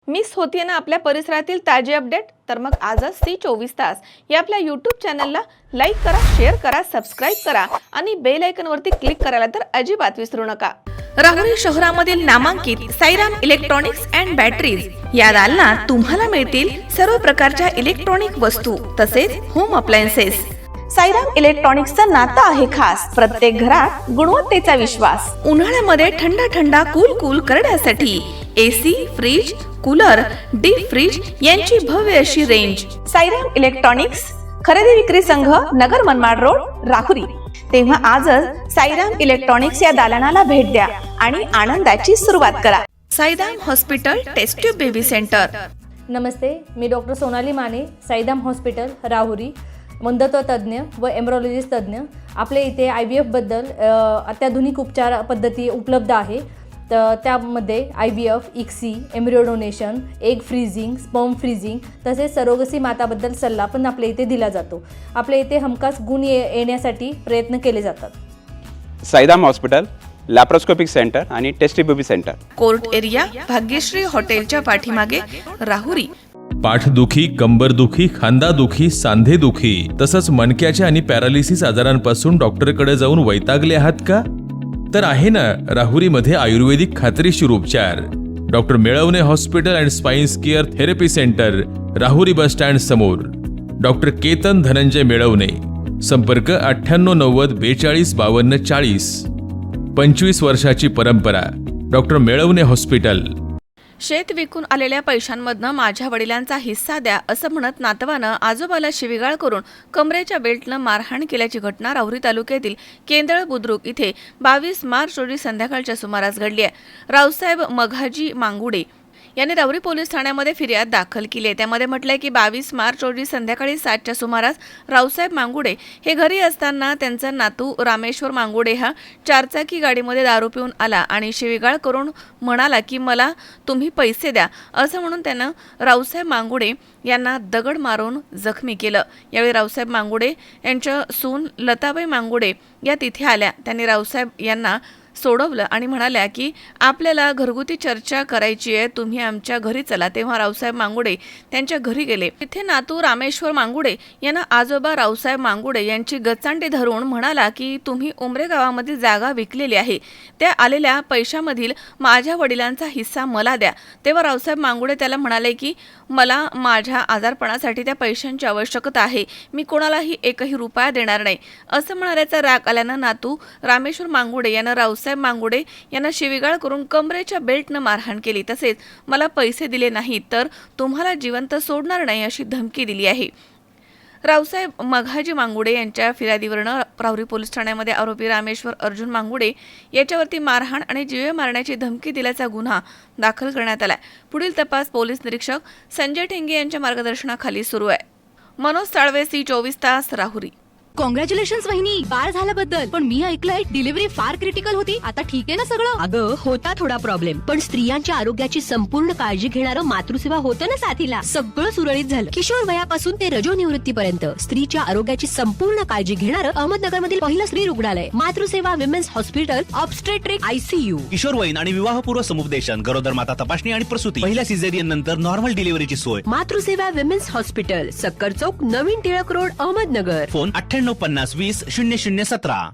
Miss होतीये ना आपल्या परिसरातील ताजे अपडेट? तर मग आजच C24 तास या आपल्या YouTube चॅनलला लाईक करा, शेअर करा, सबस्क्राइब करा आणि बेल आयकॉनवरती क्लिक करायला तर अजिबात विसरू नका. राहुरी शहरामधील नामांकित साईराम इलेक्ट्रॉनिक्स अँड बॅटरीज या दालनात तुम्हाला मिळतील सर्व प्रकारच्या इलेक्ट्रॉनिक वस्तू तसेच होम अप्लायन्सेस. साईराम इलेक्ट्रॉनिक्सचं नातं आहे खास. प्रत्येक घरात गुणवत्तेचा विश्वास. उन्हाळ्यामध्ये थंड थंड कूल करण्यासाठी AC, fridge, cooler, deep fridge यांची भव्य अशी रेंज. साईराम इलेक्ट्रॉनिक्स खरेदी विक्री संघ, नगर मनमाड रोड, राहुरी. तेव्हा आजच साईराम इलेक्ट्रॉनिक्स या दालनाला भेट द्या आणि आनंदाची सुरुवात करा. Sairam hospital test tube baby centre. नमस्ते, मी डॉक्टर सोनाली माने, साईराम हॉस्पिटल राहुरी, वंध्यत्व तज्ज्ञ व एम्ब्रॉलॉजिस्ट तज्ज्ञ. आपल्या इथे IVF बद्दल अत्याधुनिक उपचार पद्धती उपलब्ध आहे. तर त्यामध्ये IVF, ICSI, embryo donation, egg freezing, sperm freezing तसेच सरोगसी माताबद्दल सल्ला पण आपल्या इथे दिला जातो. आपल्या इथे हमखास गुण येण्यासाठी प्रयत्न केले जातात. साईराम हॉस्पिटल, लॅप्रोस्कोपिक सेंटर आणि test baby centre, court area, Bhagyashree हॉटेलच्या पाठीमागे, राहुरी. पाठदुखी, कंबरदुखी, खांदादुखी, सांधेदुखी तसंच मणक्याच्या आणि पॅरालिसिस आजारांपासून डॉक्टरकडे जाऊन वैतागले आहात का? तर आहे ना राहुरीमध्ये आयुर्वेदिक खात्रीशीर उपचार. Doctor Melavane hospital and spines care therapy centre, Rahuri bus stand समोर. डॉक्टर केतन धनंजय मेळवणे. संपर्क 9890 42 52 40. 25 वर्षाची परंपरा. Doctor Melavane hospital. शेत विकून आलेल्या पैशांमधनं माझ्या वडिलांचा हिस्सा द्या असं म्हणत नातवानं आजोबाला शिवीगाळ करून कमरेच्या बेल्टनं मारहाण केल्याची घटना राहुरी तालुक्यातील केंदळ बुद्रुक इथे 22 मार्च रोजी संध्याकाळच्या सुमारास घडली आहे. रावसाहेब मघाजी मांगुडे यांनी राहुरी पोलीस ठाण्यामध्ये फिर्याद दाखल केली आहे. त्यामध्ये म्हटलंय की 22 मार्च रोजी संध्याकाळी 7च्या सुमारास रावसाहेब मांगुडे हे घरी असताना त्यांचा नातू रामेश्वर मांगुडे हा चारचाकी गाडीमध्ये दारू पिऊन आला आणि शिवीगाळ करून म्हणाला की मला तुम्ही पैसे द्या असं म्हणून त्यानं रावसाहेब मांगुडे यांना दगड मारून जखमी केलं. यावेळी रावसाहेब मांगुडे यांच्या सून लताबाई मांगुडे या तिथे आल्या. त्यांनी रावसाहेब यांना सोडवलं आणि म्हणाल्या की आपल्याला घरगुती चर्चा करायची आहे, तुम्ही आमच्या घरी चला. तेव्हा रावसाहेब मांगुडे त्यांच्या घरी गेले. तिथे नातू रामेश्वर मांगुडे यांना आजोबा रावसाहेब मांगुडे यांची गचांडी धरून म्हणाला की तुम्ही उमरे गावामधील जागा विकलेली आहे, त्या आलेल्या पैशामधील माझ्या वडिलांचा हिस्सा मला द्या. तेव्हा रावसाहेब मांगुडे त्याला म्हणाले की मला माझ्या आजारपणासाठी त्या पैशांची आवश्यकता आहे, मी कोणालाही एकही रुपया देणार नाही असं म्हणाल्याचा राग आल्यानं नातू रामेश्वर मांगुडे यांना रावसाहेब मांगुडे यांना शिवीगाळ करून कमरेच्या बेल्टनं मारहाण केली. तसेच मला पैसे दिले नाही तर तुम्हाला जिवंत सोडणार नाही अशी धमकी दिली आहे. रावसाहेब मघाजी मांगुडे यांच्या फिर्यादीवरनं राहुरी पोलीस ठाण्यामध्ये आरोपी रामेश्वर अर्जुन मांगुडे याच्यावरती मारहाण आणि जीवे मारण्याची धमकी दिल्याचा गुन्हा दाखल करण्यात आलाय. पुढील तपास पोलीस निरीक्षक संजय ठेंगे यांच्या मार्गदर्शनाखाली सुरू आहे. मनोज साळवे, C24 तास, राहुरी. कॉंग्रॅच्युलेशन्स वहिनी, बाळ झाल्याबद्दल. पण मी ऐकलंय डिलिव्हरी फार क्रिटिकल होती. आता ठीक आहे ना सगळं? अगं होता थोडा प्रॉब्लेम, पण स्त्रियांच्या आरोग्याची संपूर्ण काळजी घेणारं मातृसेवा होतं ना साथीला. सगळं सुरळीत झालं. किशोर वयापासून ते रजोनिवृत्तीपर्यंत स्त्रीच्या आरोग्याची संपूर्ण काळजी घेणारं अहमदनगरमधील पहिलं स्त्री रुग्णालय Matruseva women's hospital, obstetric ICU. किशोरवयीन आणि विवाहपूर्व समुपदेशन, गरोदर माता तपासणी आणि प्रसूती, पहिल्या सिझेरियन नंतर नॉर्मल डिलिव्हरीची सोय. मातृसेवा विमेन्स हॉस्पिटल, सक्कर चौक, नवीन टिळक रोड, अहमदनगर. फोन 9850 20 0017.